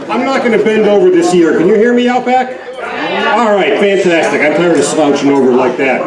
I'm not going to bend over this year. Can you hear me out back? All right, fantastic. I'm tired of slouching over like that.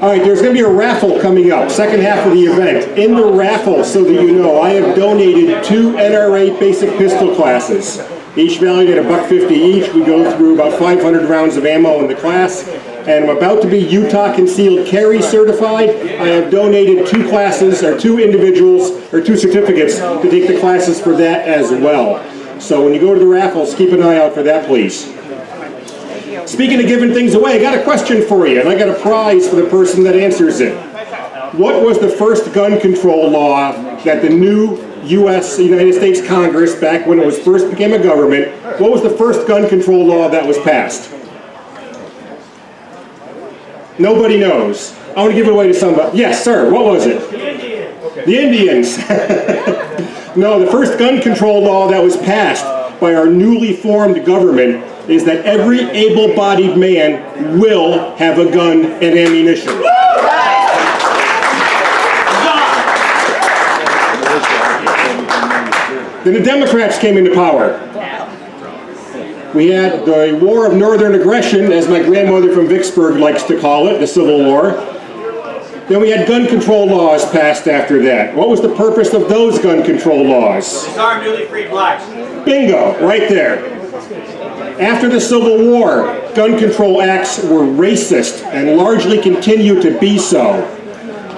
All right, there's going to be a raffle coming up, second half of the event. In the raffle, so that you know, I have donated 2 NRA basic pistol classes, each valued at $1.50 each. We go through about 500 rounds of ammo in the class, and I'm about to be Utah Concealed Carry certified. I have donated 2 classes, or 2 individuals, or 2 certificates to take the classes for that as well. So when you go to the raffles, keep an eye out for that, please. Speaking of giving things away, I got a question for you, and I got a prize for the person that answers it. What was the first gun control law that the new United States Congress, back when it was first became a government, what was the first gun control law that was passed? Nobody knows. I want to give it away to somebody. Yes, sir. What was it? The Indians. No, the first gun control law that was passed by our newly formed government is that every able-bodied man will have a gun and ammunition. Then the Democrats came into power. We had the War of Northern Aggression, as my grandmother from Vicksburg likes to call it, the Civil War. Then we had gun control laws passed after that. What was the purpose of those gun control laws? Disarm newly freed blacks. Bingo, right there. After the Civil War, gun control acts were racist and largely continue to be so.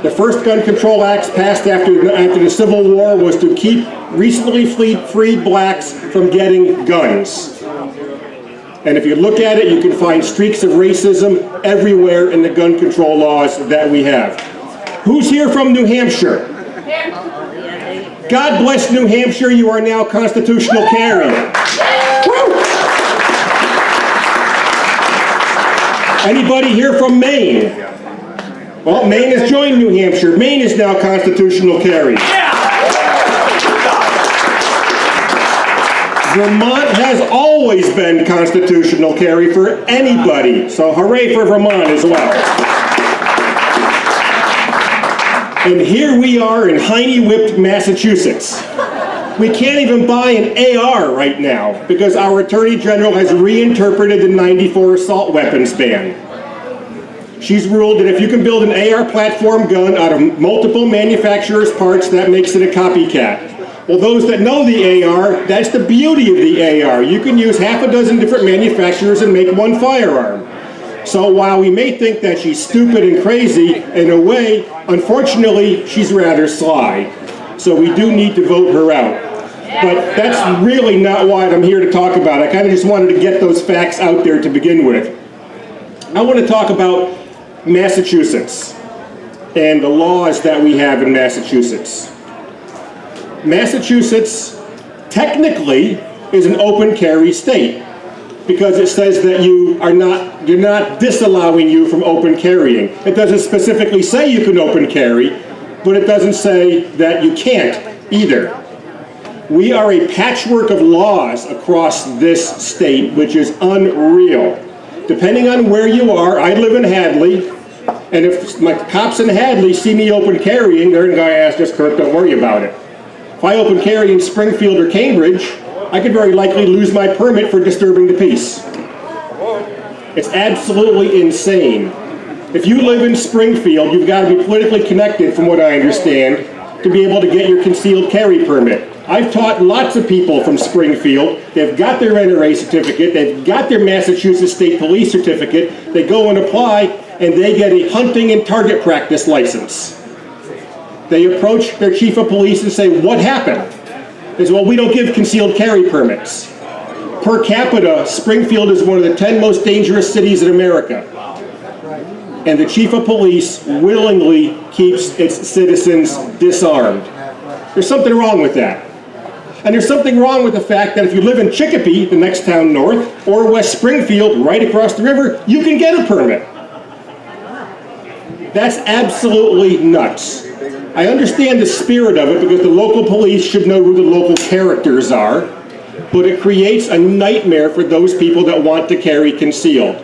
The first gun control acts passed after the Civil War was to keep recently freed blacks from getting guns. And if you look at it, you can find streaks of racism everywhere in the gun control laws that we have. Who's here from New Hampshire? God bless New Hampshire, you are now constitutional carry. Woo! Anybody here from Maine? Well, Maine has joined New Hampshire. Maine is now constitutional carry. Vermont has always been constitutional carry for anybody, so hooray for Vermont as well. And here we are in Heine-whipped Massachusetts. We can't even buy an AR right now because our Attorney General has reinterpreted the '94 assault weapons ban. She's ruled that if you can build an AR platform gun out of multiple manufacturers' parts, that makes it a copycat. Well, those that know the AR, that's the beauty of the AR. You can use half a dozen different manufacturers and make one firearm. So while we may think that she's stupid and crazy, in a way, unfortunately, she's rather sly. So we do need to vote her out. But that's really not what I'm here to talk about. I kind of just wanted to get those facts out there to begin with. I want to talk about Massachusetts and the laws that we have in Massachusetts. Massachusetts technically is an open carry state because it says that you're not disallowing you from open carrying. It doesn't specifically say you can open carry, but it doesn't say that you can't either. We are a patchwork of laws across this state, which is unreal. Depending on where you are, I live in Hadley, and if my cops in Hadley see me open carrying, they're going to ask us, Kirk, don't worry about it. If I open carry in Springfield or Cambridge, I could very likely lose my permit for disturbing the peace. It's absolutely insane. If you live in Springfield, you've got to be politically connected, from what I understand, to be able to get your concealed carry permit. I've taught lots of people from Springfield. They've got their NRA certificate, they've got their Massachusetts State Police certificate, they go and apply, and they get a hunting and target practice license. They approach their chief of police and say, what happened? They say, well, we don't give concealed carry permits. Per capita, Springfield is one of the 10 most dangerous cities in America. And the chief of police willingly keeps its citizens disarmed. There's something wrong with that. And there's something wrong with the fact that if you live in Chicopee, the next town north, or West Springfield, right across the river, you can get a permit. That's absolutely nuts. I understand the spirit of it because the local police should know who the local characters are, but it creates a nightmare for those people that want to carry concealed.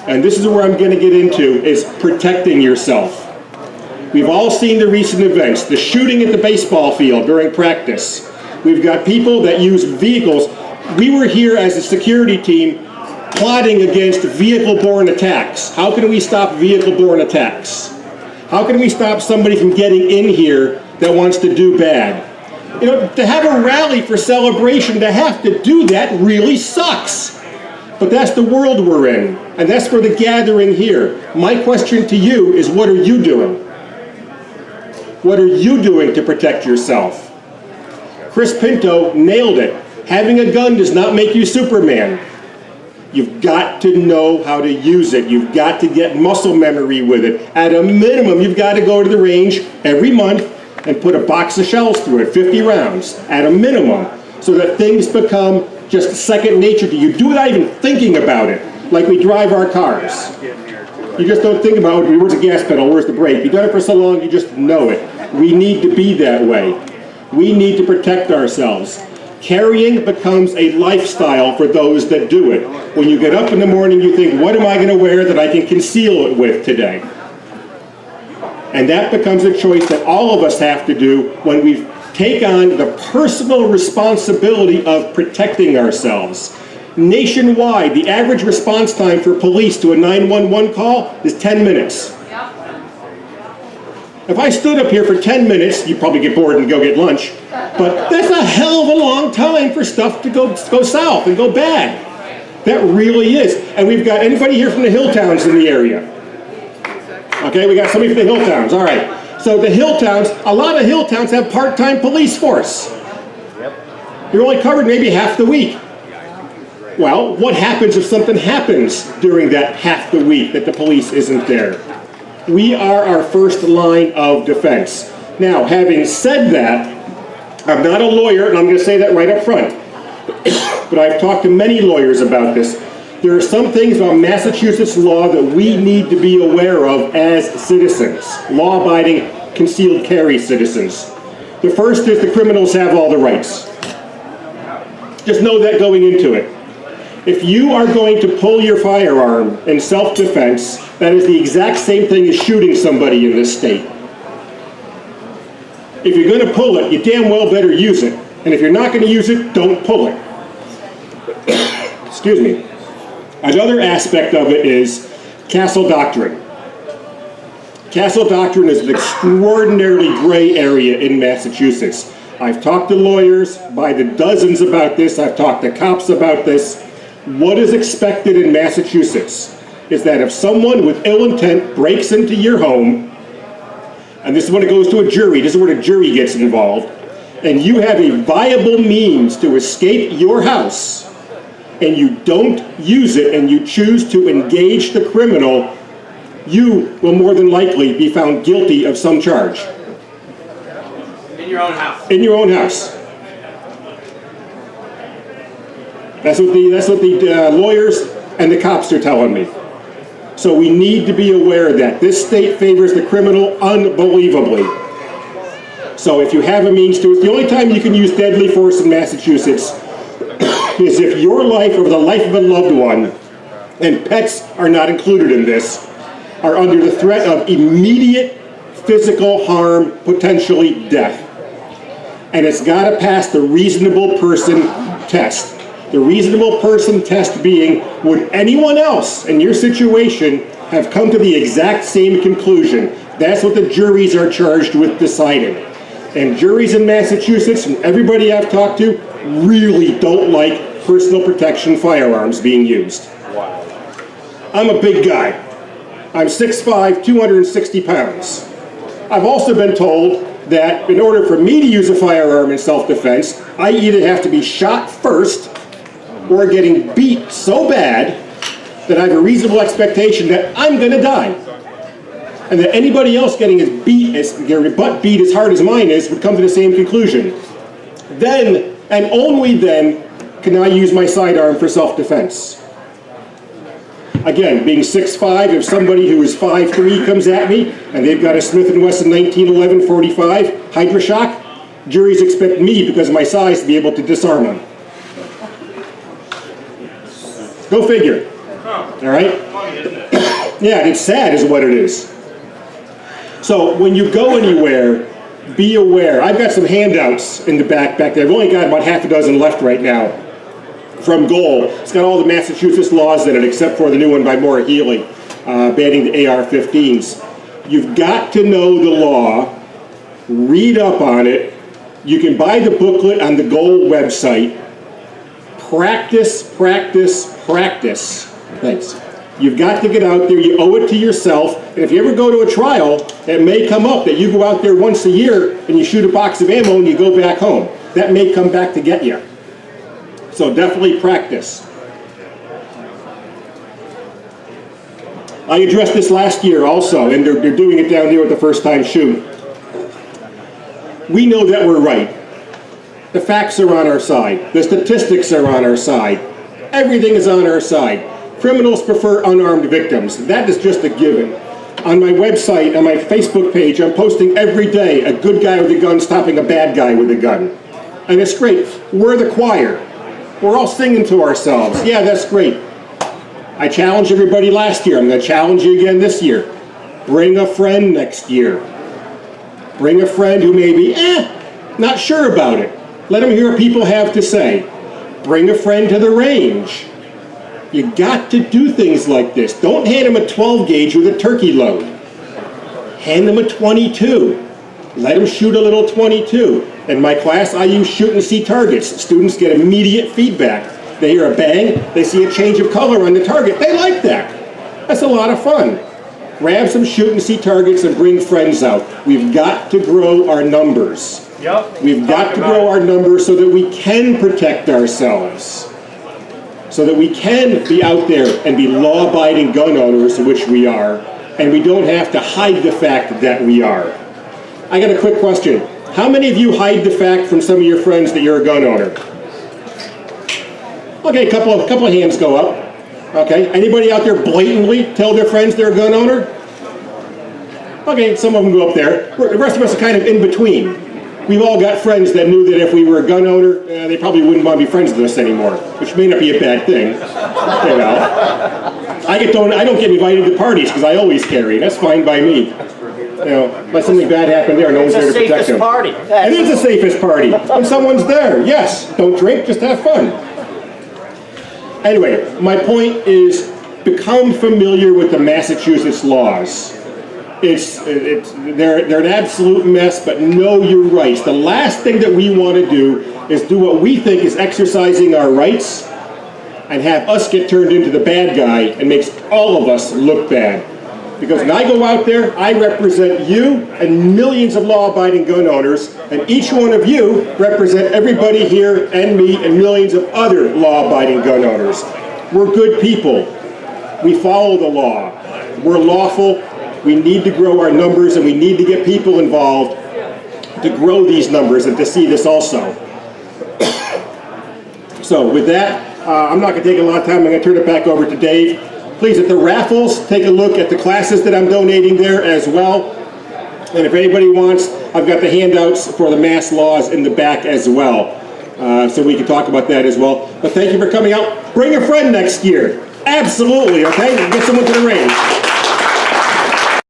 And this is where I'm going to get into, is protecting yourself. We've all seen the recent events, the shooting at the baseball field during practice, We've got people that use vehicles. We were here as a security team plotting against vehicle-borne attacks. How can we stop vehicle-borne attacks? How can we stop somebody from getting in here that wants to do bad? You know, to have a rally for celebration, to have to do that really sucks. But that's the world we're in, and that's for the gathering here. My question to you is, what are you doing? What are you doing to protect yourself? Chris Pinto nailed it. Having a gun does not make you Superman. You've got to know how to use it. You've got to get muscle memory with it. At a minimum, you've got to go to the range every month and put a box of shells through it, 50 rounds, at a minimum, so that things become just second nature to you. Do it without even thinking about it, like we drive our cars. You just don't think about, where's the gas pedal, where's the brake? You've done it for so long, you just know it. We need to be that way. We need to protect ourselves. Carrying becomes a lifestyle for those that do it. When you get up in the morning, you think, what am I going to wear that I can conceal it with today? And that becomes a choice that all of us have to do when we take on the personal responsibility of protecting ourselves. Nationwide, the average response time for police to a 911 call is 10 minutes. If I stood up here for 10 minutes, you'd probably get bored and go get lunch, but that's a hell of a long time for stuff to go south and go bad. That really is. And we've got anybody here from the hill towns in the area? Okay, we got somebody from the hill towns. All right. So the hill towns, a lot of hill towns have part-time police force. You're only covered maybe half the week. Well, what happens if something happens during that half the week that the police isn't there? We are our first line of defense. Now, having said that, I'm not a lawyer, and I'm going to say that right up front. But I've talked to many lawyers about this. There are some things about Massachusetts law that we need to be aware of as citizens, law-abiding, concealed carry citizens. The first is the criminals have all the rights. Just know that going into it. If you are going to pull your firearm in self-defense, that is the exact same thing as shooting somebody in this state. If you're going to pull it, you damn well better use it. And if you're not going to use it, don't pull it. Excuse me. Another aspect of it is Castle Doctrine. Castle Doctrine is an extraordinarily gray area in Massachusetts. I've talked to lawyers by the dozens about this. I've talked to cops about this. What is expected in Massachusetts is that if someone with ill intent breaks into your home, and this is when it goes to a jury, this is where the jury gets involved, and you have a viable means to escape your house, and you don't use it, and you choose to engage the criminal, you will more than likely be found guilty of some charge. In your own house. In your own house. That's what the lawyers and the cops are telling me. So we need to be aware of that. This state favors the criminal unbelievably. So if you have a means to it, the only time you can use deadly force in Massachusetts is if your life or the life of a loved one, and pets are not included in this, are under the threat of immediate physical harm, potentially death. And it's got to pass the reasonable person test. The reasonable person test being, would anyone else in your situation have come to the exact same conclusion? That's what the juries are charged with deciding. And juries in Massachusetts, and everybody I've talked to, really don't like personal protection firearms being used. I'm a big guy. I'm 6'5", 260 pounds. I've also been told that in order for me to use a firearm in self-defense, I either have to be shot first or getting beat so bad that I have a reasonable expectation that I'm going to die. And that anybody else getting their butt beat as hard as mine is would come to the same conclusion. Then, and only then, can I use my sidearm for self-defense. Again, being 6'5", if somebody who is 5'3" comes at me and they've got a Smith & Wesson 1911 45 Hydra-Shock, juries expect me, because of my size, to be able to disarm them. Go figure. All right? Yeah, it's sad is what it is. So when you go anywhere, be aware. I've got some handouts in the back there. I've only got about half a dozen left right now from Goal. It's got all the Massachusetts laws in it, except for the new one by Maura Healey, banning the AR-15s. You've got to know the law, read up on it. You can buy the booklet on the Goal website. Practice, practice, practice. Thanks. You've got to get out there. You owe it to yourself. And if you ever go to a trial, it may come up that you go out there once a year and you shoot a box of ammo and you go back home. That may come back to get you. So definitely practice. I addressed this last year also, and they're doing it down here with the first time shoot. We know that we're right. The facts are on our side. The statistics are on our side. Everything is on our side. Criminals prefer unarmed victims. That is just a given. On my website, on my Facebook page, I'm posting every day a good guy with a gun stopping a bad guy with a gun. And it's great. We're the choir. We're all singing to ourselves. Yeah, that's great. I challenged everybody last year. I'm going to challenge you again this year. Bring a friend next year. Bring a friend who may be, not sure about it. Let them hear what people have to say. Bring a friend to the range. You got to do things like this. Don't hand them a 12 gauge with a turkey load. Hand them a 22. Let them shoot a little 22. In my class, I use shoot and see targets. Students get immediate feedback. They hear a bang, they see a change of color on the target. They like that. That's a lot of fun. Grab some shoot and see targets and bring friends out. We've got to grow our numbers. Yep. We've got to grow our numbers so that we can protect ourselves. So that we can be out there and be law-abiding gun owners, which we are, and we don't have to hide the fact that we are. I got a quick question. How many of you hide the fact from some of your friends that you're a gun owner? Okay, a couple of hands go up. Okay, anybody out there blatantly tell their friends they're a gun owner? Okay, some of them go up there. The rest of us are kind of in between. We've all got friends that knew that if we were a gun owner, they probably wouldn't want to be friends with us anymore, which may not be a bad thing. You know, I don't get invited to parties because I always carry. That's fine by me. You know, if something bad happened there, no one's there to protect them. Party. It is the safest party when someone's there. Yes, don't drink, just have fun. Anyway, my point is become familiar with the Massachusetts laws. They're an absolute mess, but know your rights. The last thing that we want to do is do what we think is exercising our rights and have us get turned into the bad guy and makes all of us look bad. Because when I go out there, I represent you and millions of law-abiding gun owners, and each one of you represent everybody here and me and millions of other law-abiding gun owners. We're good people. We follow the law. We're lawful. We need to grow our numbers, and we need to get people involved to grow these numbers and to see this also. So with that, I'm not going to take a lot of time. I'm going to turn it back over to Dave. Please, at the raffles, take a look at the classes that I'm donating there as well. And if anybody wants, I've got the handouts for the mass laws in the back as well. So we can talk about that as well. But thank you for coming out. Bring a friend next year. Absolutely, okay? Get someone to the range.